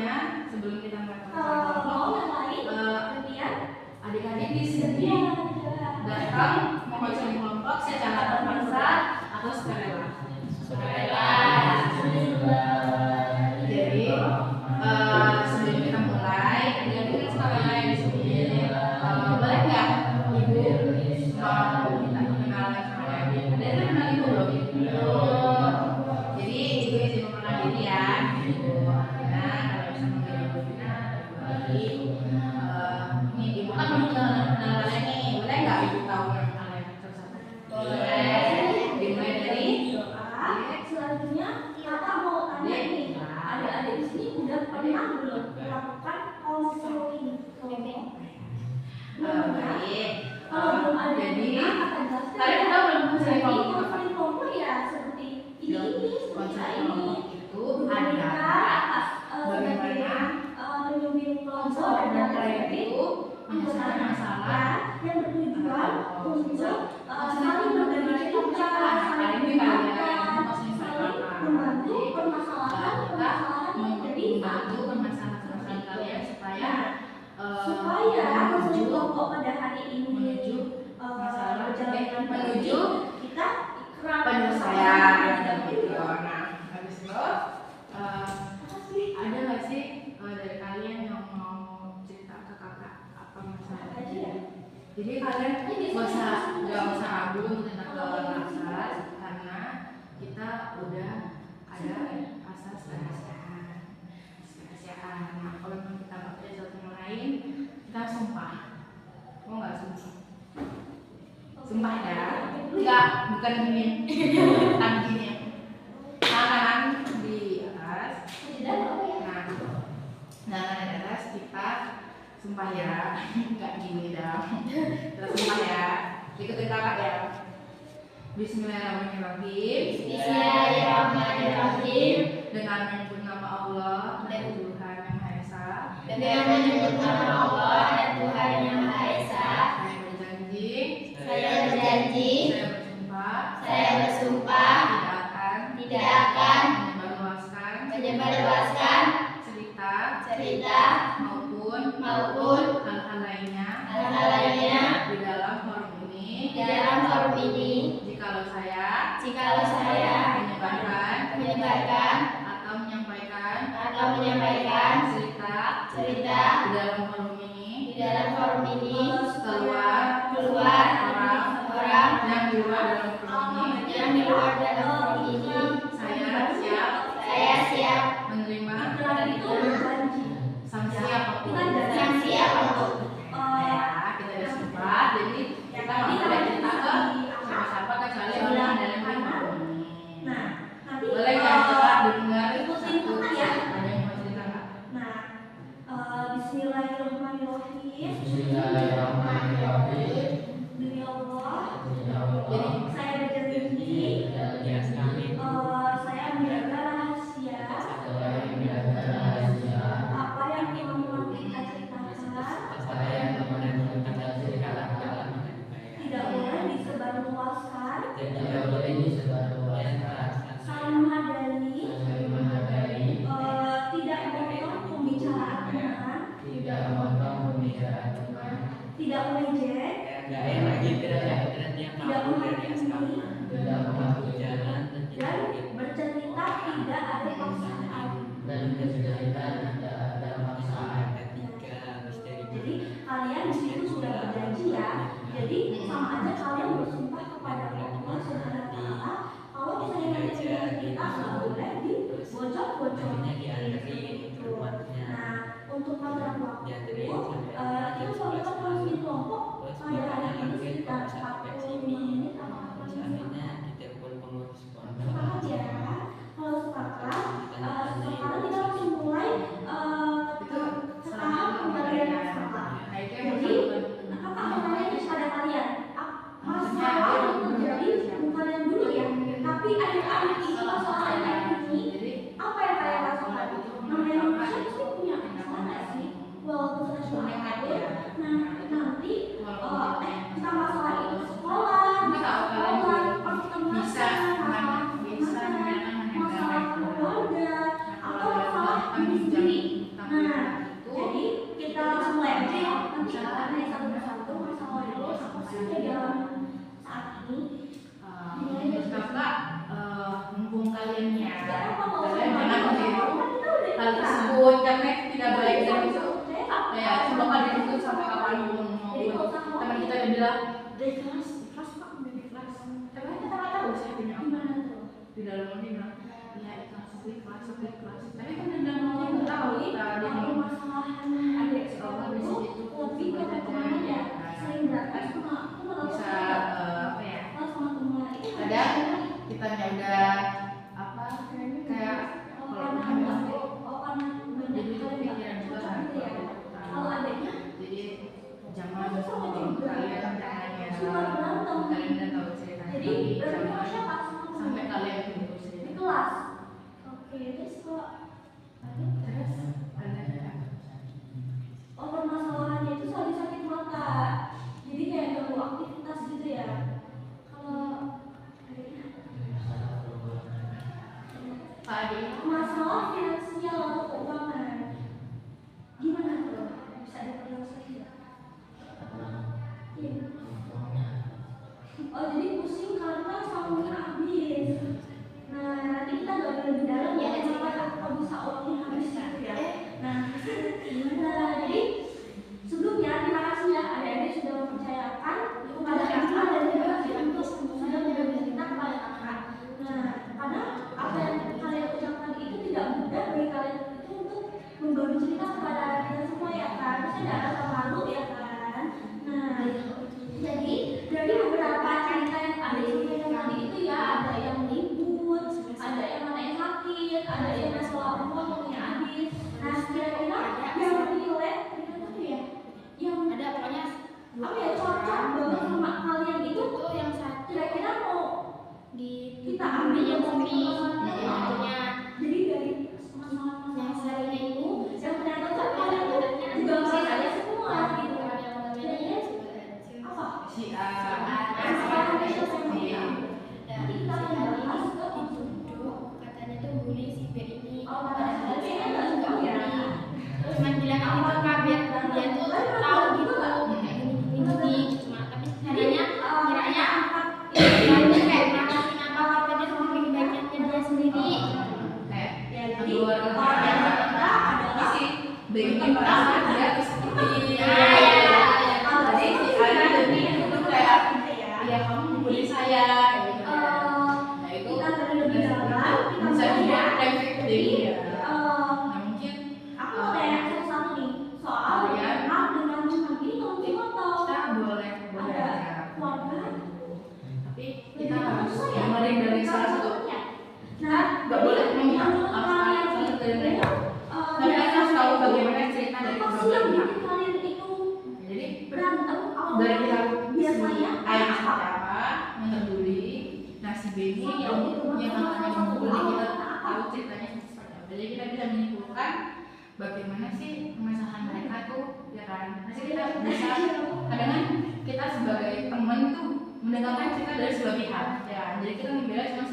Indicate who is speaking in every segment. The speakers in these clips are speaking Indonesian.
Speaker 1: semuanya, sebelum kita mulai kemudian adik-adik di sini datang menghadiri kelompok secara terpaksa atau sukarela. Jadi sebelum kita mulai, adik-adik kan sukarela yang di sini. Boleh nggak ibu mau kita perkenalan sama adik? Adik kenal ibu loh. Jadi ibu izin memperkenalkan diri ya. Nah, kalau bisa manggil ibu Vina, ini ibu kan belum kenal kalian nih. Boleh nggak ibu tahu nama kalian satu-satu? Boleh. Dimulai dari
Speaker 2: selanjutnya kita mau tanya nih, adik-adik di sini udah pernah belum melakukan konseling?
Speaker 1: baik.
Speaker 2: Kalau belum ada
Speaker 1: Jadi
Speaker 2: akan jelaskan.
Speaker 1: kalian udah belum konseling
Speaker 2: Jadi
Speaker 1: kelompok?
Speaker 2: konseling kelompok ya seperti ini
Speaker 1: Konseling kelompok itu
Speaker 2: ada
Speaker 1: bagaimana
Speaker 2: menyumbing kelompok dan
Speaker 1: kalian itu menyelesaikan masalah
Speaker 2: yang bertujuan untuk saling berbagi cerita, saling membantu permasalahan
Speaker 1: membantu permasalahan kalian supaya
Speaker 2: konseling kelompok pada hari ini
Speaker 1: menuju masalah
Speaker 2: menuju kita
Speaker 1: penyelesaian gitu. Nah, habis itu ada nggak sih dari kalian yang mau cerita ke kakak apa masalahnya? Jadi kalian nggak usah ragu untuk cerita ke kakak karena kita udah ada asas kerahasiaan. Nah, kalau memang kita nggak percaya satu sama lain, kita sumpah. Mau nggak sumpah? Sumpah ya? Enggak, bukan gini. Tangan gini. Tangan di atas. Nah, tangan di atas kita sumpah ya. Enggak gini dong. Kita sumpah ya. Ikutin kakak ya. Bismillahirrahmanirrahim.
Speaker 2: Bismillahirrahmanirrahim.
Speaker 1: Dengan menyebut nama Allah dan Tuhan yang Maha Esa.
Speaker 2: Dengan menyebut nama Allah dan Tuhan yang Maha Esa.
Speaker 1: Saya berjanji. Saya bersumpah. Tidak akan menyebarluaskan cerita maupun hal-hal lainnya di dalam forum ini. Jikalau saya menyebarkan atau menyampaikan cerita di dalam forum ini keluar orang yang di luar dalam forum ini, saya siap menerima sanksi apapun. Ya, kita udah sumpah, jadi kita nggak boleh cerita ke siapa-siapa kecuali orang dalam forum ini. Boleh nggak kita dengar satu ya? Ada yang mau cerita nggak?
Speaker 2: Bismillahirrahmanirrahim. Demi Allah,
Speaker 1: Jadi
Speaker 2: saya berjanji
Speaker 1: Emangnya kita nggak tahu sih punya apa?
Speaker 2: Gimana tuh?
Speaker 1: Di dalam mulutnya bilang ya ikhlas ikhlas ikhlas, tapi kan di dalam mulutnya nggak tahu kita dia
Speaker 2: Kalau permasalahan adik sekolah itu lebih ke pertemanan ya. Sering berantem sama
Speaker 1: bisa apa ya?
Speaker 2: sama teman itu
Speaker 1: Kadang kita udah apa kayak kalau
Speaker 2: karena
Speaker 1: jadi
Speaker 2: banyak
Speaker 1: itu pikiran juga kan.
Speaker 2: kalau adiknya
Speaker 1: Jadi jangan kalian tanya
Speaker 2: suka berantem.
Speaker 1: kalian udah tahu ceritanya,
Speaker 2: Jadi
Speaker 1: tapi
Speaker 2: berarti
Speaker 1: jangan
Speaker 2: siapa sama
Speaker 1: sampai
Speaker 2: teman
Speaker 1: kalian putus
Speaker 2: di
Speaker 1: sendiri.
Speaker 2: kelas. Oke, terus kalau
Speaker 1: Terus ada
Speaker 2: permasalahannya itu saling sakit mata. Jadi kayak ganggu aktivitas gitu ya. Kalau
Speaker 1: Pak Adi
Speaker 2: masalah finansial atau keuangan gimana tuh? Bisa diperjelas lagi ya? Iya. Oh jadi pusing karena uangnya habis. Nah nanti kita gali lebih dalam ya kenapa kok bisa uangnya habis gitu ya. Nah jadi sebelumnya terima kasih ya adik-adik sudah mempercayakan kepada kakak dan terima kasih untuk sudah berbagi cerita kepada kakak. Nah karena apa yang kalian ucapkan itu tidak mudah bagi kalian itu untuk membagi cerita kepada kita semua ya kan. Pasti tidak ada malu ya kan. Nah jadi dari beberapa cerita yang ada sampaikan tadi itu ya ada yang ribut, ada yang anaknya sakit, ada yang masalah uangnya habis. Nah kira-kira yang relate itu ya, yang
Speaker 3: Ada pokoknya
Speaker 2: apa ya cocok banget sama kalian itu
Speaker 3: tuh yang satu
Speaker 2: kira-kira mau
Speaker 3: di
Speaker 2: kita ambil yang
Speaker 3: kopi
Speaker 2: satunya.
Speaker 3: satunya
Speaker 2: Jadi dari masalah-masalah
Speaker 3: yang satunya itu
Speaker 2: yang ternyata tuh kalian tuh juga masih ada semua gitu. Jadinya apa?
Speaker 1: si A
Speaker 2: Masalah itu semuanya.
Speaker 3: dari
Speaker 2: Kita akan bahas ke
Speaker 3: dituduh katanya tuh bully si B ini
Speaker 2: Oh,
Speaker 3: padahal
Speaker 2: tapi
Speaker 3: si
Speaker 2: kan
Speaker 3: A
Speaker 2: nggak
Speaker 3: itu
Speaker 2: tahu ya.
Speaker 3: bully cuma bilang itu kaget dia tuh tahu gitu kayak gini cuma tapi caranya kiranya dia kayak ngatasin apa dia sendiri kebaikannya dia sendiri
Speaker 1: kayak
Speaker 2: Ya jadi
Speaker 1: kedua
Speaker 2: kalau yang kita adalah
Speaker 1: si Baby merasa dia tersakiti.
Speaker 2: kalau
Speaker 1: Jadi si A itu kayak ya kamu membuli saya gitu. Nah itu
Speaker 2: kita dari lebih dalam kita
Speaker 1: bisa juga
Speaker 2: belajar.
Speaker 1: efek
Speaker 2: Jadi
Speaker 1: dia.
Speaker 2: eh,
Speaker 1: Nah mungkin
Speaker 2: aku mau tanya satu-satu nih soal
Speaker 1: Ya.
Speaker 2: kenal dengan Tuhan ini kamu semua tahu
Speaker 1: kita boleh
Speaker 2: ada
Speaker 1: aja.
Speaker 2: keluarga
Speaker 1: Tapi kita harus dengerin dari salah satu.
Speaker 2: nah
Speaker 1: Nggak boleh meminta
Speaker 2: menurut
Speaker 1: apa
Speaker 2: kalian
Speaker 1: salah
Speaker 2: itu
Speaker 1: dari mereka. Tapi
Speaker 2: biasanya
Speaker 1: kita harus tahu bagaimana cerita dari
Speaker 2: apa
Speaker 1: kedua
Speaker 2: sih yang
Speaker 1: belah pihak.
Speaker 2: bikin kalian itu
Speaker 1: Jadi
Speaker 2: berantem
Speaker 1: dari pihak
Speaker 2: biasanya
Speaker 1: A yang seperti apa yang terbuli, nah si B ini yang katanya membuli, kita tahu ceritanya seperti apa. Jadi kita bisa menyimpulkan bagaimana sih permasalahan mereka tuh, ya kan? Nanti kita bisa kadang kita sebagai teman tuh mendengarkan cerita dari sebelah pihak, ya. Jadi kita membela cuma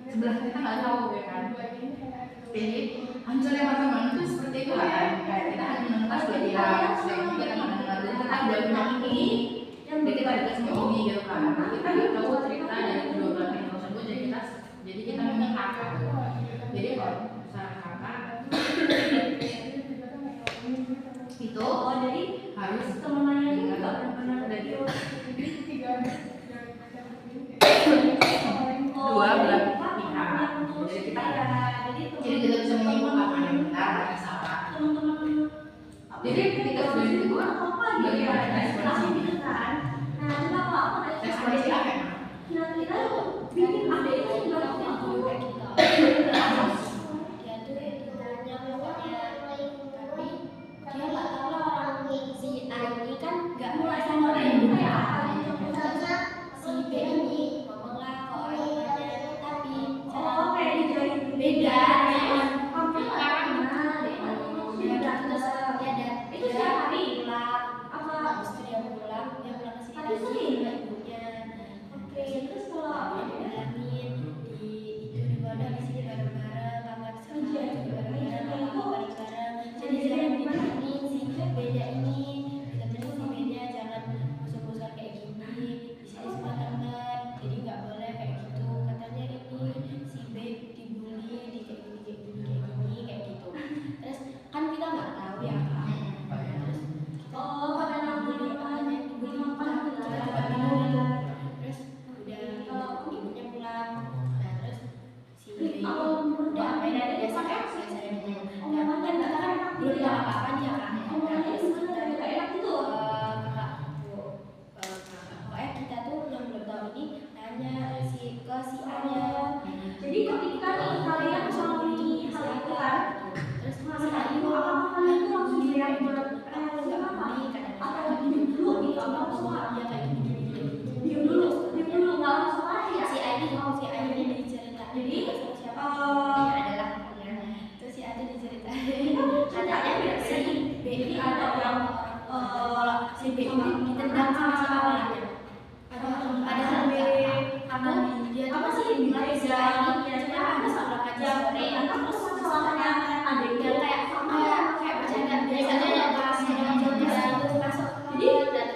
Speaker 1: sebelah kita nggak tahu, ya kan? Jadi hancurnya teman itu seperti itu kan? Kayak kita hanya mendengar sebelah pihak, sebelah itu kita nggak mendengar. Jadi kita udah punya ini, jadi kita dikasih ini gitu kan? Kita nggak tahu cerita dari kedua belah pihak tersebut, jadi kita memihak. Jadi kalau misalnya kakak itu
Speaker 2: oh jadi
Speaker 1: harus
Speaker 2: temenannya itu nggak benar-benar
Speaker 1: dari
Speaker 2: oh
Speaker 1: dua belah
Speaker 2: jadi
Speaker 1: pihak. Jadi kita
Speaker 2: jadi
Speaker 1: jadi kita bisa menyimpulkan mana yang benar mana yang salah.
Speaker 2: teman-teman
Speaker 1: Jadi ketika sudah itu gua
Speaker 2: apa gitu ya
Speaker 1: bagaimana responsi
Speaker 2: gitu kan nah coba kalau aku nanya
Speaker 1: responsi apa emang?
Speaker 2: kira-kira bikin adik itu juga aku
Speaker 3: kayak gitu dia tuh nanya pokoknya tapi dia nggak tahu lah orang si A ini kan nggak mulai sama dia kayak apa si B ini ngomong lah ke orang-orangnya tapi cara
Speaker 2: oh kayak dijahit
Speaker 3: beda
Speaker 2: sekarang itu setiap hari
Speaker 3: pulang
Speaker 2: apa
Speaker 3: habis itu dia pulang ke sini
Speaker 2: Tapi
Speaker 3: lagi
Speaker 2: sering?
Speaker 3: sama ibunya
Speaker 2: Jadi ada yang
Speaker 3: si B ini ditendang sama si A orangnya. Padahal B karena dia tuh masih mulai belajar cuma ada seorang ngaji sore yang terus misalnya adiknya kayak bercanda biasanya yang pas yang itu masuk. Jadi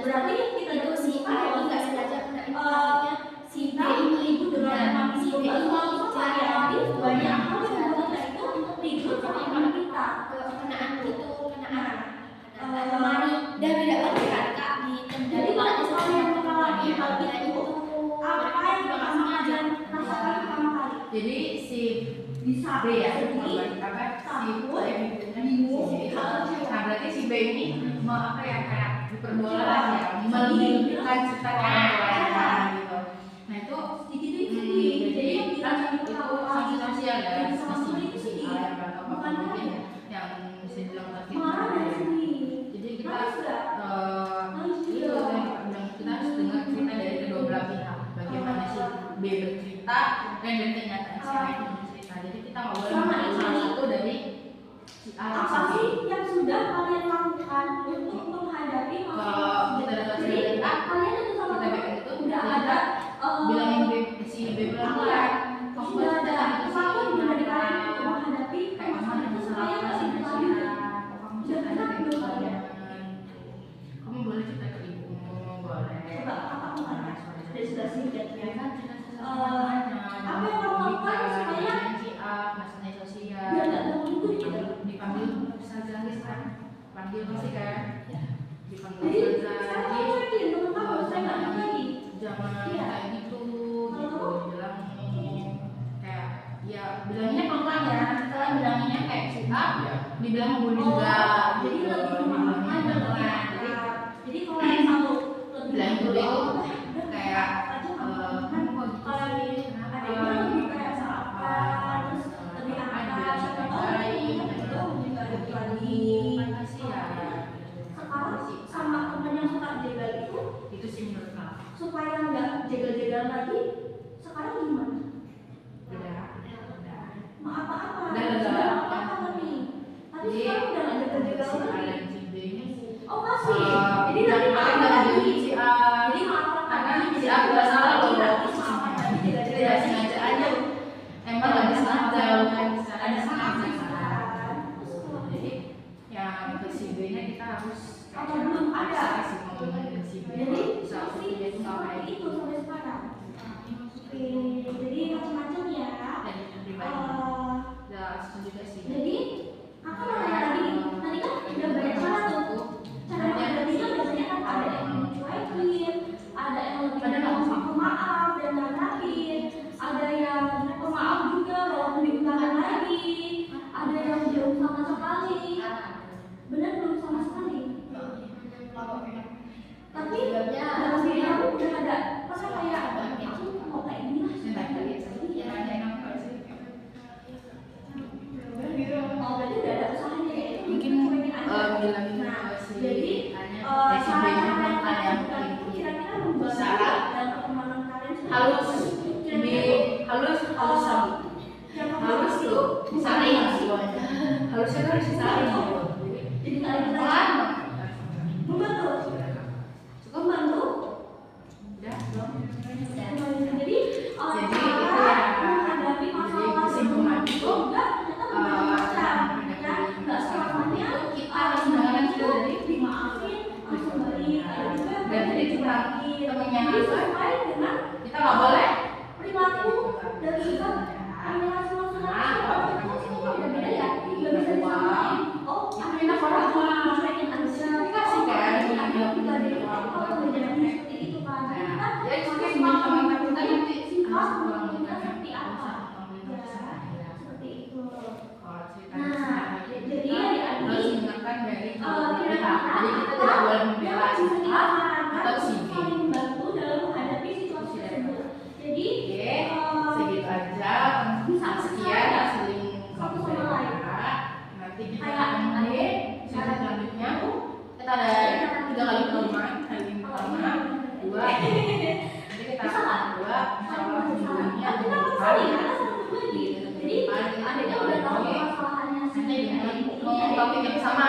Speaker 2: berarti kita
Speaker 3: itu si A ini nggak sengaja kena implikasinya si B ini
Speaker 2: itu dengan
Speaker 3: si B ini
Speaker 2: jadi banyak hal yang kita itu ribut sama iman kita.
Speaker 3: kenaan kemari dan tidak bergerak kak di
Speaker 2: Jadi kalau misalnya yang mengalami hal itu apa yang kita rasakan pertama kali?
Speaker 1: Jadi si
Speaker 2: Bisa
Speaker 1: B ya,
Speaker 2: sedih,
Speaker 1: apa si
Speaker 2: takut,
Speaker 1: bingung. Nah berarti si B ini mau apa ya kayak diperbola lah ya, menunjukkan cerita orang tuanya gitu. Nah itu
Speaker 2: sedikit itu sedih. Jadi yang
Speaker 1: kan
Speaker 2: bilang
Speaker 1: itu sanksi sosial ya,
Speaker 2: yang sama
Speaker 1: si
Speaker 2: itu
Speaker 1: si
Speaker 2: sedih.
Speaker 1: A yang atau apa
Speaker 2: Bukan
Speaker 1: mungkin
Speaker 2: lain.
Speaker 1: yang bisa bilang tadi.
Speaker 2: Marah dan sedih.
Speaker 1: Jadi kita
Speaker 2: Nangis nggak? Nangis
Speaker 1: itu
Speaker 2: juga.
Speaker 1: yang kita harus dengar cerita dari kedua belah pihak. Bagaimana si B bercerita dan dari kenyataan si A itu bercerita. Jadi kita nggak boleh mengambil salah satu dari si A yang
Speaker 2: Apa sih yang sudah kalian lakukan untuk menghadapi
Speaker 1: Kalau kita dapat cerita dari A,
Speaker 2: kalian itu sama
Speaker 1: kita
Speaker 2: teman
Speaker 1: baik itu
Speaker 2: udah ada
Speaker 1: bilangin B si B bilang ya kamu
Speaker 2: sudah ada
Speaker 1: cerita
Speaker 2: sesuatu
Speaker 1: itu
Speaker 2: yang dari
Speaker 1: sih
Speaker 2: kalian untuk menghadapi
Speaker 1: kayak mama
Speaker 2: masalah
Speaker 1: ada
Speaker 2: itu
Speaker 1: masalah
Speaker 2: supaya
Speaker 1: apa
Speaker 2: masih
Speaker 1: sih
Speaker 2: berlanjut.
Speaker 1: kamu cerita dari ibu kamu boleh cerita ke ibumu boleh
Speaker 2: Coba apa kemana? Dari sudah singkat
Speaker 1: ya
Speaker 2: ya.
Speaker 1: kan cerita
Speaker 2: Apa yang kamu lakukan supaya
Speaker 1: si A maksudnya sosial
Speaker 2: biar nggak terganggu gitu?
Speaker 1: dipanggil ustazah kan panggil pasti kan dipanggil
Speaker 2: Jadi
Speaker 1: ustazah
Speaker 2: sekarang kamu yakin teman kamu saya nggak mau lagi.
Speaker 1: jangan
Speaker 2: Iya.
Speaker 1: kayak gitu
Speaker 2: Kalau
Speaker 1: bilang kayak ya bilangnya pelan ya setelah bilanginnya kayak si A dibilang bully juga
Speaker 2: Jadi
Speaker 1: gitu.
Speaker 2: lebih memaafkan dan lebih
Speaker 1: Bilangnya
Speaker 2: akrab.
Speaker 1: pelan.
Speaker 2: Jadi kalau yang satu lebih
Speaker 1: bilang dulu itu
Speaker 2: udah,
Speaker 1: kayak
Speaker 2: aja
Speaker 1: kamu kok gitu
Speaker 2: kalau
Speaker 1: sih
Speaker 2: adiknya lebih kayak apa terus lebih akrab siapa tahu itu juga lebih lagi. Sekarang sama teman yang suka jegal
Speaker 1: itu sih menurut kamu
Speaker 2: supaya nggak jegal-jegal lagi sekarang gimana?
Speaker 1: udah
Speaker 2: Mau apa-apa?
Speaker 1: Udah,
Speaker 2: Sudah apa-apa nih? Tapi
Speaker 1: jadi
Speaker 2: sekarang udah nggak jegal-jegal
Speaker 1: si A
Speaker 2: lagi.
Speaker 1: dan si B ini
Speaker 2: Oh masih. Jadi
Speaker 1: jangan
Speaker 2: nanti
Speaker 1: pakai
Speaker 2: maafkan
Speaker 1: dari
Speaker 2: lagi.
Speaker 1: si A
Speaker 2: Jadi maafkan
Speaker 1: karena
Speaker 2: lagi.
Speaker 1: si A nggak salah loh
Speaker 2: Maafkan lagi
Speaker 1: tidak
Speaker 2: jegal-jegal.
Speaker 1: sengaja aja emang nggak disengaja bukan secara
Speaker 2: Ada
Speaker 1: sengaja
Speaker 2: salah.
Speaker 1: jadi yang ke si B nya kita harus
Speaker 2: Apa belum ada?
Speaker 1: kasih ngomongin ke si B
Speaker 2: Jadi
Speaker 1: saat
Speaker 2: masih
Speaker 1: dia itu nggak kayak
Speaker 2: seperti itu sampai sekarang. Oke, jadi macam-macam ya.
Speaker 1: dan pribadi
Speaker 2: Eh,
Speaker 1: ya juga sih
Speaker 2: Jadi aku mau nanya lagi nih. Tadi kan udah banyak cara tuh. Cara menghadapinya biasanya kan ada yang mencuekin, ada yang lebih gampang pemaaf dan ngadapin, ada yang pemaaf juga walaupun diulangi lagi, ada yang belum sama sekali. Benar belum sama sekali. Tapi dalam diri aku udah ada masa kayak aku mau kayak gini lah. Oh berarti udah ada usahanya ya?
Speaker 1: mungkin
Speaker 2: Cuekin aja.
Speaker 1: bilangin
Speaker 2: Nah,
Speaker 1: ke si
Speaker 2: jadi
Speaker 1: si B nya
Speaker 2: cara-cara yang
Speaker 1: yang
Speaker 2: kalian lakukan kira-kira membantu
Speaker 1: Sarah.
Speaker 2: dalam pertemanan kalian sendiri.
Speaker 1: halus
Speaker 2: Kira-kira
Speaker 1: halus sabi
Speaker 2: yang kamu
Speaker 1: halus
Speaker 2: itu
Speaker 1: tuh disaring
Speaker 2: bukan
Speaker 1: semuanya halusnya tuh harus disaring
Speaker 2: jadi kalian kita
Speaker 1: pelan
Speaker 2: membantu membantu
Speaker 1: udah belum
Speaker 2: jadi
Speaker 1: Jadi
Speaker 2: cara
Speaker 1: itu ya.
Speaker 2: menghadapi masalah
Speaker 1: Jadi kesimpulan
Speaker 2: itu
Speaker 1: itu,
Speaker 2: enggak ternyata bermacam-macam ya enggak selamanya
Speaker 1: kita harus mendengarkan
Speaker 2: itu
Speaker 1: cerita dari
Speaker 2: dimaafin langsung balik ada juga yang
Speaker 1: dan jadi cuma
Speaker 2: dicuekin.
Speaker 1: temennya
Speaker 2: Jadi
Speaker 1: apa
Speaker 2: sesuai dengan
Speaker 1: kita nggak boleh
Speaker 2: perilaku dan sikap kalian masing-masing pada kita sih beda-beda ya nggak bisa disamain oh
Speaker 1: itu minta orang tua
Speaker 2: cuekin aja
Speaker 1: dikasih kan
Speaker 2: ada pribadi kalau terjadi seperti itu kan kita
Speaker 1: ya
Speaker 2: harus
Speaker 1: cuma teman-teman kita nanti
Speaker 2: sifat
Speaker 1: harus pulang
Speaker 2: kita
Speaker 1: dengan
Speaker 2: seperti apa ya seperti itu nah jadi
Speaker 1: harus
Speaker 2: adik-adik
Speaker 1: mendengarkan dari
Speaker 2: kira-kira
Speaker 1: jadi kita tidak boleh membela
Speaker 2: yang
Speaker 1: si
Speaker 2: bisa
Speaker 1: A
Speaker 2: disarankan
Speaker 1: atau si
Speaker 2: untuk
Speaker 1: B
Speaker 2: saling membantu dalam menghadapi situasi tersebut jadi
Speaker 1: oke segitu aja
Speaker 2: bisa
Speaker 1: sekian saling
Speaker 2: satu sama lain.
Speaker 1: nanti kita
Speaker 2: Kayak
Speaker 1: akan mulai
Speaker 2: adik,
Speaker 1: sesi selanjutnya kita ada 3 kali pertemuan kali pertama 2 nanti kita akan 2 insyaallah minggunya
Speaker 2: tapi kan sekali ada satu lagi jadi adiknya udah tahu permasalahannya
Speaker 1: nanti
Speaker 2: sendiri
Speaker 1: dengan ngomong topik yang sama